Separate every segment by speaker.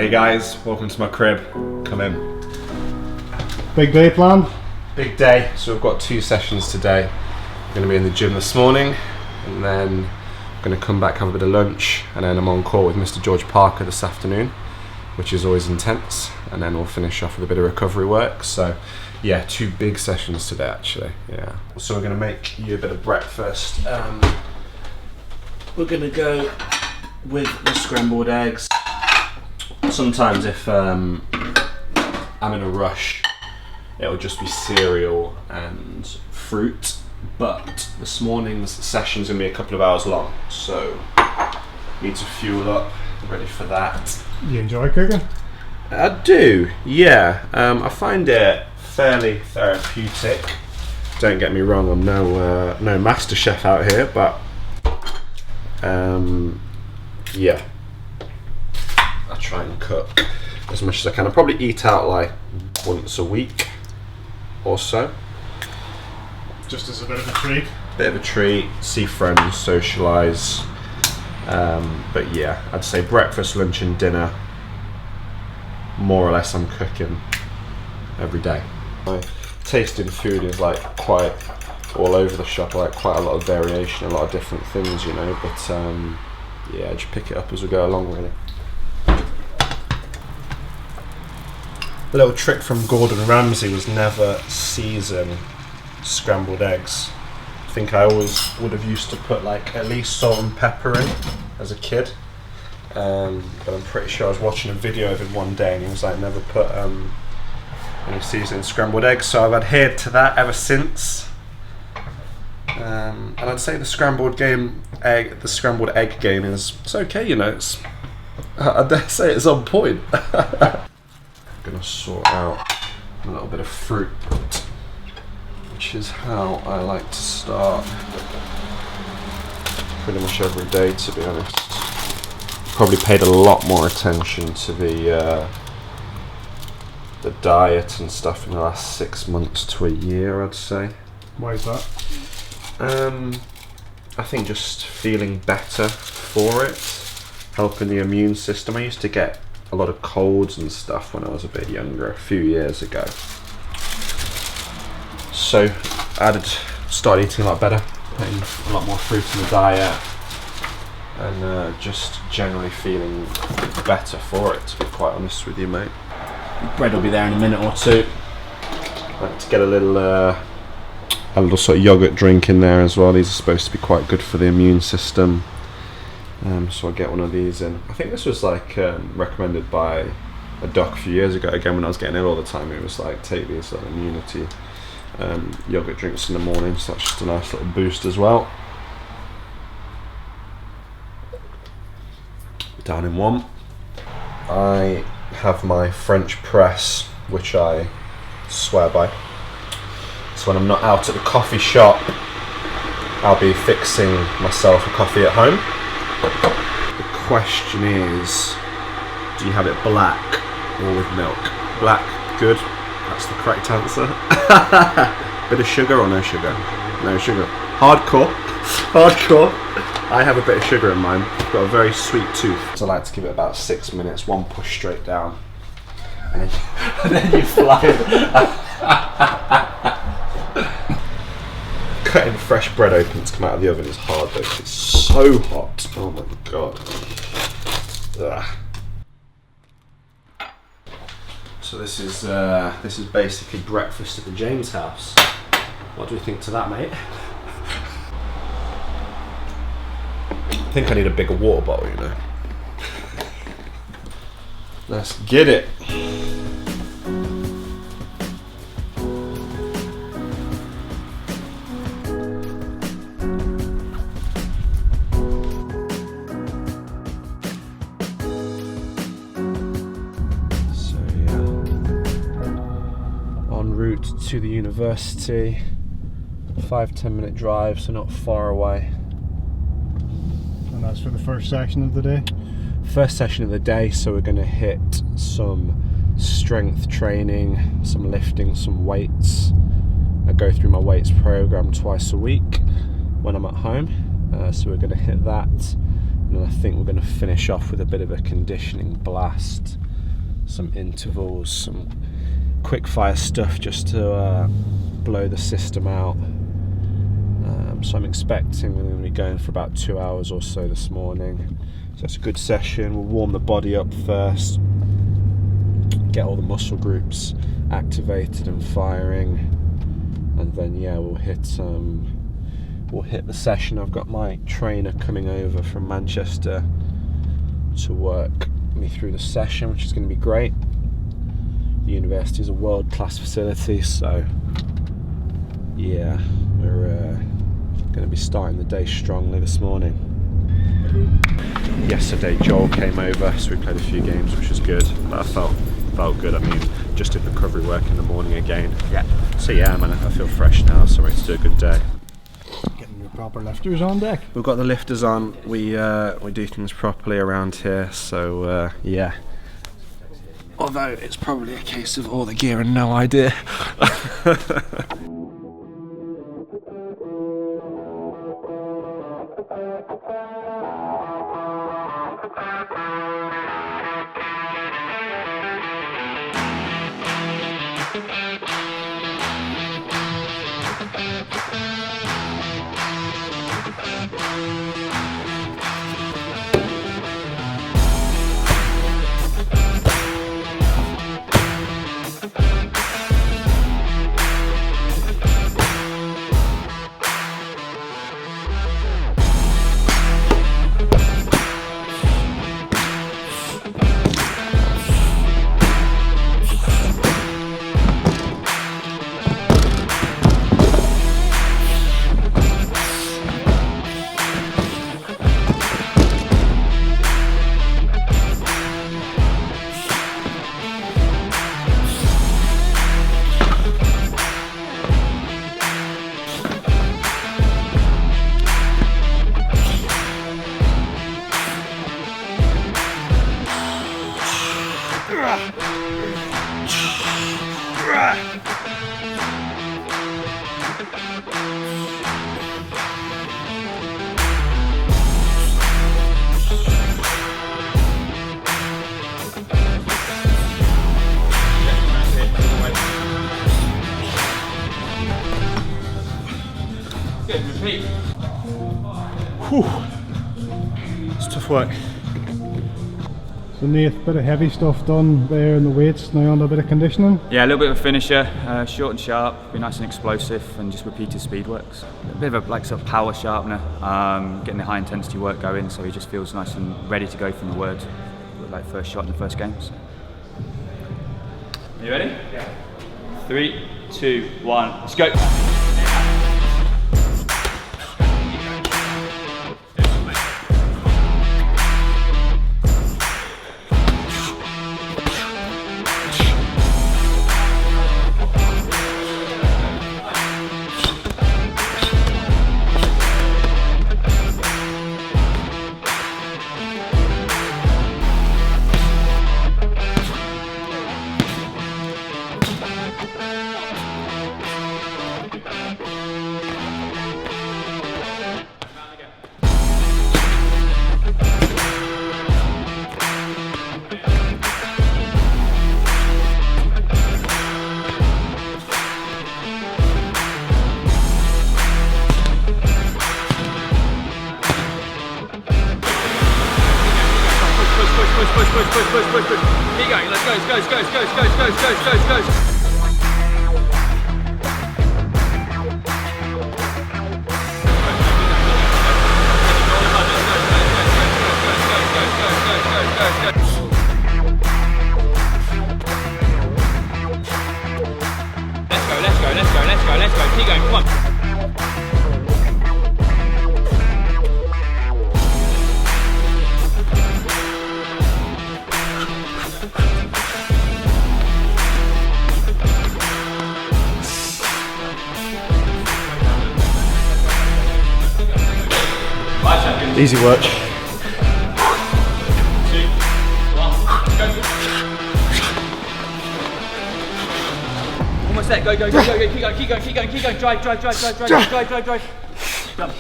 Speaker 1: Hey guys, welcome to my crib. Come in.
Speaker 2: Big day planned?
Speaker 1: Big day. So we've got 2 sessions today. I'm going to be in the gym this morning, and then I'm going to come back, have a bit of lunch, and then I'm on call with Mr. George Parker this afternoon, which is always intense, and then we'll finish off with a bit of recovery work. So yeah, 2 big sessions today actually. Yeah. So we're going to make you a bit of breakfast. We're going to go with the scrambled eggs. Sometimes if I'm in a rush, it'll just be cereal and fruit, but this morning's session's gonna be a couple of hours long, so need to fuel up, ready for that.
Speaker 2: You enjoy cooking?
Speaker 1: I do, yeah. I find it fairly therapeutic. Don't get me wrong, I'm no master chef out here, but yeah, I try and cook as much as I can. I probably eat out like once a week or so.
Speaker 2: Just as a bit of a treat?
Speaker 1: Bit of a treat, see friends, socialise. But yeah, I'd say breakfast, lunch and dinner, more or less I'm cooking every day. My taste in food is like quite all over the shop. I like quite a lot of variation, a lot of different things, you know, but yeah, just pick it up as we go along really. A little trick from Gordon Ramsay was never season scrambled eggs. I think I always would have used to put like at least salt and pepper in as a kid, but I'm pretty sure I was watching a video of him one day and he was like, never put any seasoning in scrambled eggs, so I've adhered to that ever since. And I'd say the scrambled egg game is, it's okay, you know, it's, I dare say it's on point. Gonna sort out a little bit of fruit, which is how I like to start pretty much every day, to be honest. Probably paid a lot more attention to the diet and stuff in the last 6 months to a year, I'd say.
Speaker 2: Why is that?
Speaker 1: I think just feeling better for it, helping the immune system. I used to get a lot of colds and stuff when I was a bit younger, a few years ago. So I started eating a lot better, putting a lot more fruit in the diet, and just generally feeling better for it, to be quite honest with you, mate. Bread will be there in a minute or two. I like to get a little sort of yogurt drink in there as well. These are supposed to be quite good for the immune system. So I'll get one of these in. I think this was like recommended by a doc a few years ago. Again, when I was getting ill all the time, it was like, take these immunity yogurt drinks in the morning. So that's just a nice little boost as well. Down in one. I have my French press, which I swear by. So when I'm not out at the coffee shop, I'll be fixing myself a coffee at home. The question is, do you have it black or with milk? Black, good, that's the correct answer. Bit of sugar or no sugar? No sugar. Hardcore. Hardcore. I have a bit of sugar in mine. I've got a very sweet tooth. So I like to give it about 6 minutes, one push straight down. And then you fly it. Cutting fresh bread open to come out of the oven is hard though, 'cause it's so hot. Oh my god. Ugh. So this is basically breakfast at the James house. What do we think to that, mate? I think I need a bigger water bottle, you know. Let's get it. To the university, 5-10 minute drive, so not far away.
Speaker 2: And that's for the first section of the day?
Speaker 1: First session of the day, so we're going to hit some strength training, some lifting, some weights. I go through my weights program twice a week when I'm at home, so we're going to hit that, and then I think we're going to finish off with a bit of a conditioning blast some intervals, some quick fire stuff just to blow the system out. So I'm expecting we're going to be going for about 2 hours or so this morning. So it's a good session. We'll warm the body up first, get all the muscle groups activated and firing, and then yeah, we'll hit the session. I've got my trainer coming over from Manchester to work me through the session, which is going to be great. The university is a world-class facility, so yeah, we're going to be starting the day strongly this morning. Yesterday Joel came over, so we played a few games, which was good, but I felt good. I mean, just did recovery work in the morning again. Yeah. So yeah, man, I feel fresh now, so we're ready to do a good day.
Speaker 2: Getting your proper lifters on deck.
Speaker 1: We've got the lifters on. We do things properly around here, so yeah. Although it's probably a case of all the gear and no idea. Whew. It's tough work.
Speaker 2: So Nate, bit of heavy stuff done there in the weights, now on a bit of conditioning.
Speaker 3: Yeah, a little bit of a finisher, short and sharp, be nice and explosive, and just repeated speed works. A bit of a sort of power sharpener, getting the high intensity work going, so he just feels nice and ready to go from the word, like first shot in the first games. Are you ready? Yeah. 3, 2, 1, let's go. Push. Keep going, let's go. Let's go. Keep going, come on.
Speaker 1: Easy work.
Speaker 3: 2, 1, go. Almost there, go. Keep going. Drive. Done.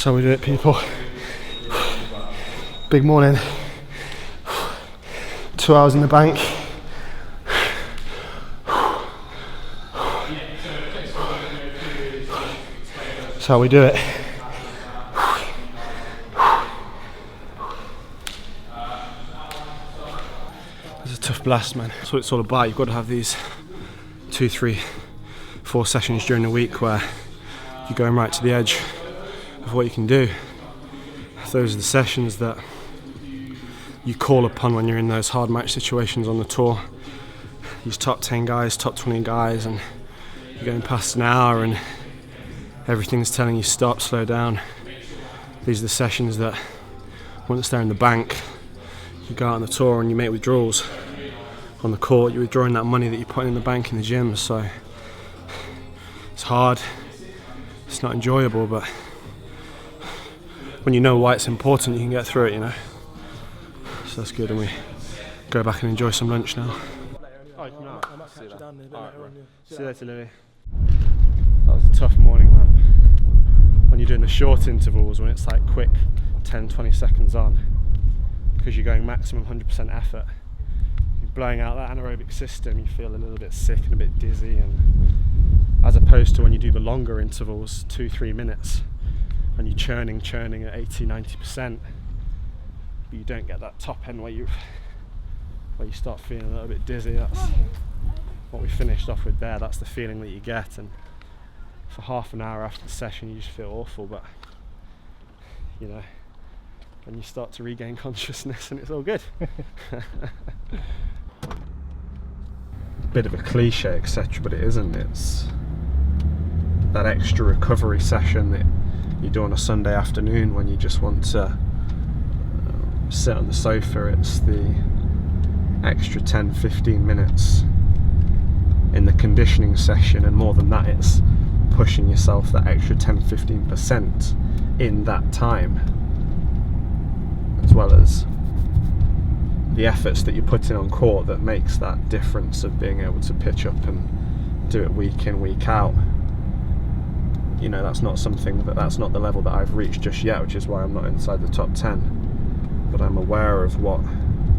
Speaker 1: So we do it, people. Big morning. 2 hours in the bank. That's how we do it. It's a tough blast, man. That's what it's all about. You've got to have these 2, 3, 4 sessions during the week where you're going right to the edge of what you can do. Those are the sessions that you call upon when you're in those hard match situations on the tour. These top 10 guys, top 20 guys, and you're going past an hour and everything's telling you stop, slow down. These are the sessions that once they're in the bank, you go out on the tour and you make withdrawals. On the court, you're withdrawing that money that you're putting in the bank in the gym, so it's hard, it's not enjoyable, but when you know why it's important, you can get through it, you know. So that's good, and we go back and enjoy some lunch now. See you later, Louis. That was a tough morning, man. When you're doing the short intervals, when it's like quick 10-20 seconds on, because you're going maximum 100% effort, you're blowing out that anaerobic system, you feel a little bit sick and a bit dizzy, and as opposed to when you do the longer intervals, 2-3 minutes, and you're churning at 80-90%, but you don't get that top end where you start feeling a little bit dizzy. That's what we finished off with there. That's the feeling that you get, and for half an hour after the session you just feel awful, but you know, when you start to regain consciousness and it's all good. Bit of a cliche, etc., but it isn't. It's that extra recovery session that you do on a Sunday afternoon when you just want to sit on the sofa. It's the extra 10-15 minutes in the conditioning session, and more than that, it's pushing yourself that extra 10-15% in that time, as well as the efforts that you put in on court that makes that difference of being able to pitch up and do it week in, week out. You know, that's not the level that I've reached just yet, which is why I'm not inside the top 10, but I'm aware of what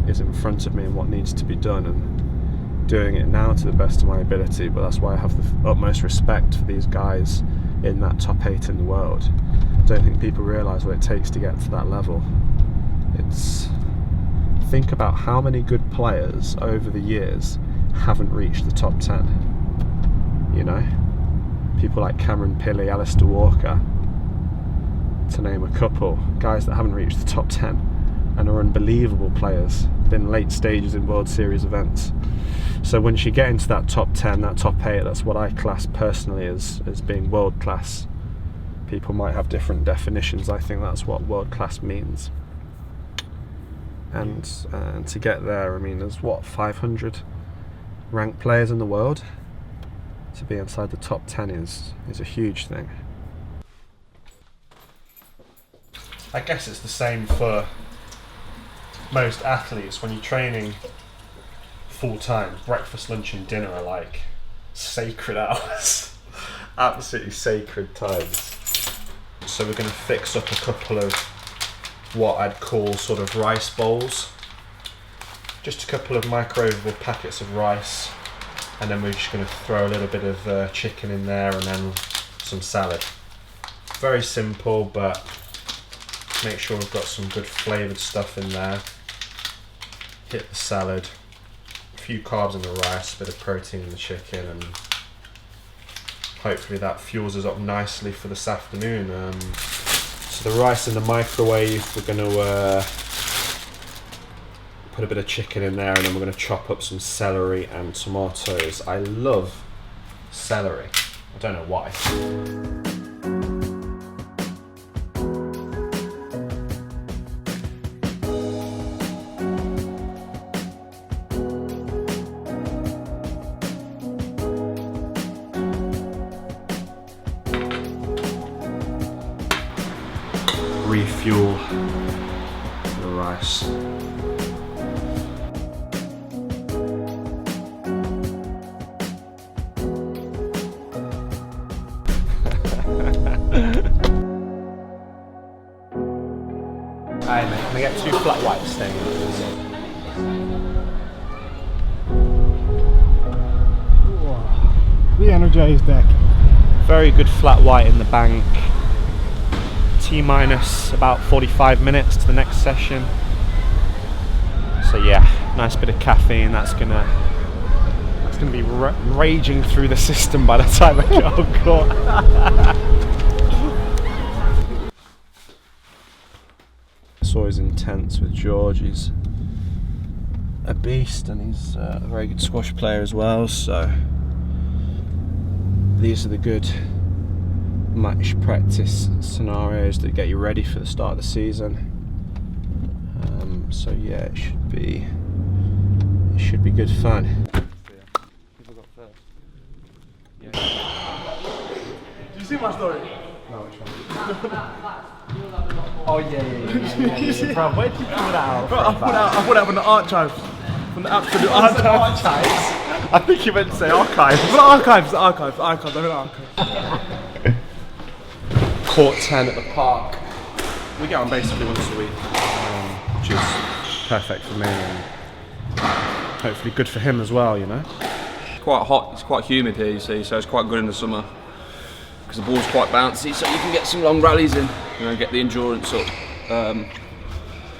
Speaker 1: is in front of me and what needs to be done, and doing it now to the best of my ability. But that's why I have the utmost respect for these guys in that top 8 in the world. I don't think people realise what it takes to get to that level. Think about how many good players over the years haven't reached the top 10, you know? People like Cameron Pilley, Alistair Walker, to name a couple, guys that haven't reached the top 10 and are unbelievable players, been late stages in World Series events. So once you get into that top 10, that top 8, that's what I class personally as being world class. People might have different definitions. I think that's what world class means. And to get there, I mean, there's 500 ranked players in the world. To be inside the top 10 is a huge thing. I guess it's the same for most athletes. When you're training full time, breakfast, lunch and dinner are like sacred hours. Absolutely sacred times. So we're going to fix up a couple of what I'd call sort of rice bowls. Just a couple of microwavable packets of rice, and then we're just going to throw a little bit of chicken in there and then some salad. Very simple, but make sure we've got some good flavoured stuff in there. Hit the salad, a few carbs in the rice, a bit of protein in the chicken, and hopefully that fuels us up nicely for this afternoon. So the rice in the microwave, we're going to put a bit of chicken in there, and then we're going to chop up some celery and tomatoes. I love celery. I don't know why. Refuel the rice. Hey mate, can I get 2 flat whites staying?
Speaker 2: Re-energised deck.
Speaker 1: Very good flat white in the bank. T-minus about 45 minutes to the next session. So yeah, nice bit of caffeine. That's gonna be raging through the system by the time I get on court. It's always intense with George. He's a beast and he's a very good squash player as well. So these are the good match practice scenarios that get you ready for the start of the season. So yeah, it should be good fun.
Speaker 4: Did you see my story?
Speaker 1: No, which one? Oh yeah. Bro, where did you pull that out?
Speaker 4: Bro, I put that from the archives. From the absolute archives.
Speaker 1: I think you meant to say archives.
Speaker 4: From the archives, I mean archives.
Speaker 1: Court 10 at the park. We get on basically once a week, which is perfect for me and hopefully good for him as well, you know.
Speaker 5: It's quite hot, it's quite humid here, you see, so it's quite good in the summer because the ball's quite bouncy, so you can get some long rallies in, you know, get the endurance up.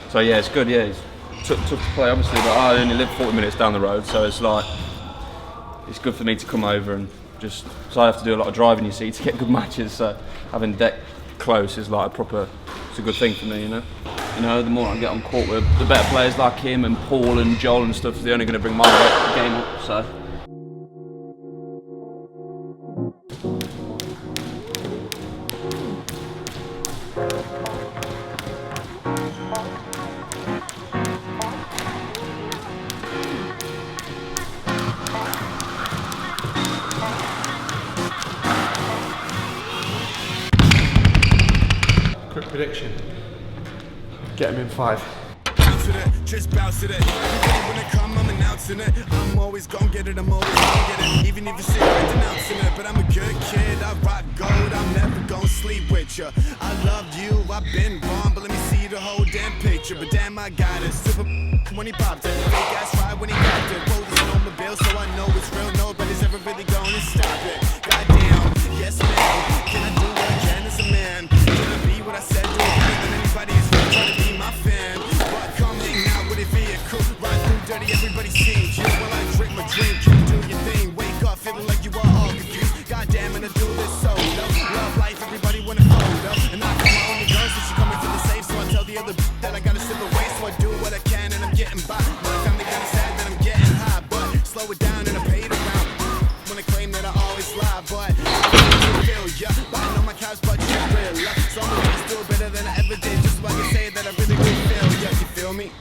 Speaker 5: So yeah, it's good. Yeah, it's tough to play obviously, but I only live 40 minutes down the road, so it's like it's good for me to come over and just, so I have to do a lot of driving, you see, to get good matches. So having deck close is like it's a good thing for me, you know. You know, the more I get on court with the better players like him and Paul and Joel and stuff, they're only going to bring my game up. So.
Speaker 1: Quick prediction. Get him in 5.
Speaker 6: Just bounce it. When I come, I'm announcing it. I'm always gon' get it, I'm always gon' get it. Even if you say I'm denouncing it, but I'm a good kid. I rock gold, I'm never gon' sleep with ya. I loved you, I've been wrong, but let me see the whole damn picture. But damn, I got it. Super when he popped it, fake ass ride when he got it. Roll this on my bill, so I know it's real. Nobody's ever really gonna stop it. Goddamn, yes ma'am. Can I do what I can as a man? Can I be what I said? Do it better than anybody is trying to be my fan. But come hang out with a vehicle, ride through dirty, everybody sees you. While I drink my drink, you do your thing. Wake up feeling like you are all confused. Goddamn, and I do this solo. Love life, everybody want a photo. And I call my only girl, so she coming to the safe. So I tell the other that I gotta slip away. So I do what I can and I'm getting by. My family kinda sad that I'm getting high, but slow it down and I paid around. When I claim that I always lie, but I feel ya. But I know my cows, but you're real. So I'm gonna just do it better than I ever did. Just so I can say that I really do feel ya. You feel me?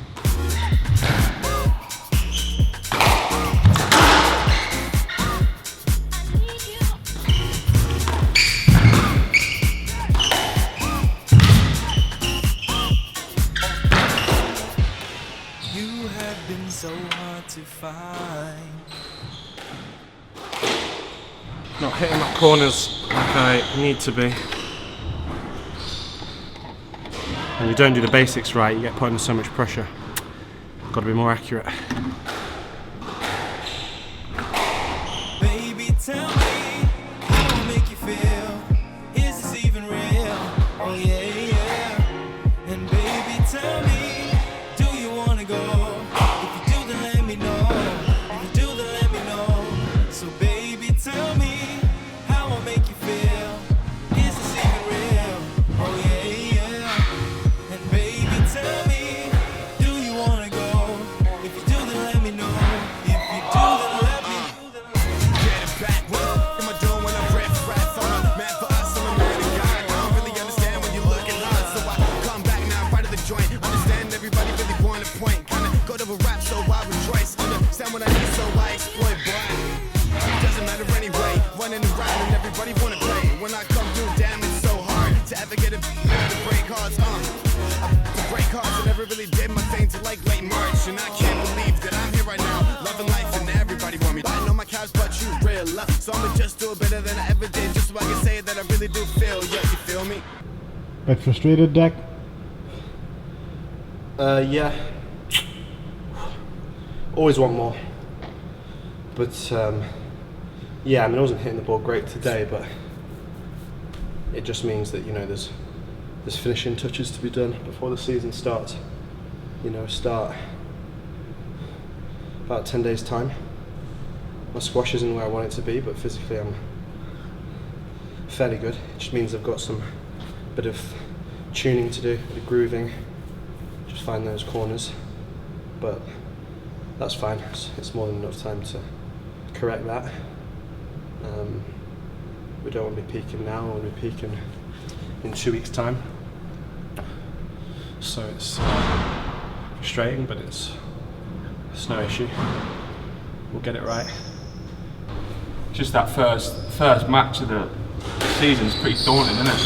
Speaker 7: You have been so hard to find.
Speaker 1: Not hitting my corners like I need to be. And you don't do the basics right, you get put under so much pressure. Got to be more accurate.
Speaker 7: Baby, tell me how I make you feel. Is this even real? Oh yeah, yeah. And baby, tell me, do you wanna go? If you do, then let me know. If you do, then let me know. So baby, tell me how I make you feel. Is this even real? Oh yeah, yeah. And baby, tell me, do you wanna go? If you do, then let me know. If you do, then let me know.
Speaker 6: Get it back. What am I doing when I'm riff rap? I'm a man for us, I'm a man of God. I don't really understand when you're looking hard, so I come back now, right of the joint. Understand everybody really want a point. Kinda go to a rap, so I rejoice. Understand what I need, so I exploit, boy. Doesn't matter anyway. Running around and everybody wanna play. When I come through, damn, it's so hard to ever get a to break hearts. To break hearts, I never really did my thing till like late March, and I can't believe that I'm here right now, loving life and everybody want me. I know my cows, but you real, so I'ma just do it better than I ever did, just so I can say that I really do feel. Yeah, you feel me?
Speaker 2: Bit frustrated, Deck.
Speaker 1: Yeah. Always want more. But yeah, I mean, I wasn't hitting the ball great today, but it just means that, you know, there's finishing touches to be done before the season starts. You know, start about 10 days time. My squash isn't where I want it to be, but physically I'm fairly good. It just means I've got some bit of tuning to do, a bit of grooving, just find those corners. But that's fine, it's more than enough time to correct that. We don't want to be peaking now, we want to be peaking in 2 weeks' time. So it's frustrating, but it's no issue. We'll get it right.
Speaker 5: Just that first match of the season's pretty daunting, isn't it?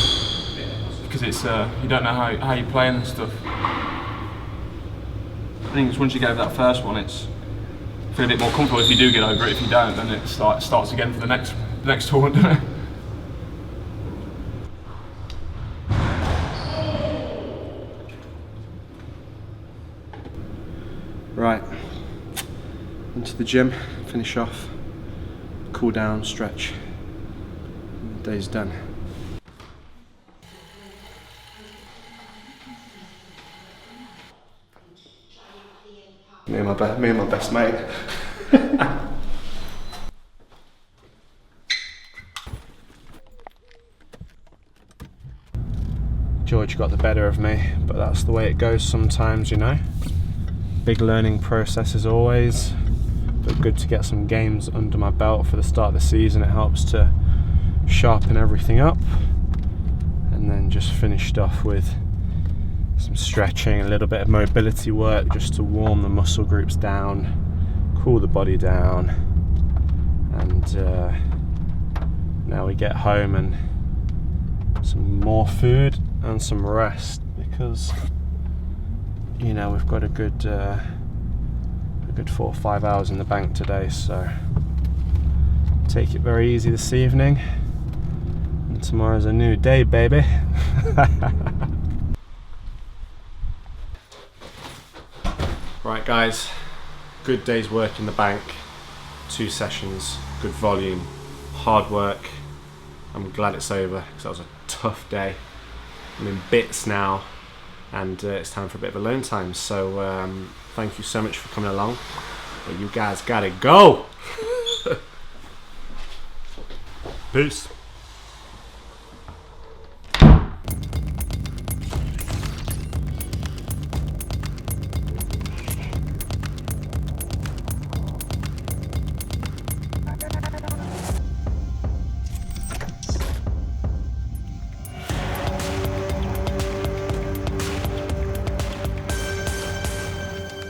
Speaker 5: Because it's you don't know how you're playing and stuff. I think it's once you get over that first one, it's feel a bit more comfortable. If you do get over it, if you don't, then it starts again for the next tournament, doesn't it?
Speaker 1: Right, into the gym, finish off, cool down, stretch. The day's done. Me and my best mate. George got the better of me, but that's the way it goes sometimes, you know. Big learning process as always, but good to get some games under my belt for the start of the season. It helps to sharpen everything up, and then just finished off with some stretching, a little bit of mobility work just to warm the muscle groups down, cool the body down, and now we get home and some more food and some rest, because you know we've got a good 4 or 5 hours in the bank today, so take it very easy this evening, and tomorrow's a new day, baby. Right guys, good day's work in the bank, 2 sessions, good volume, hard work. I'm glad it's over because that was a tough day. I'm in bits now, and it's time for a bit of alone time, so thank you so much for coming along, but you guys gotta go. Peace.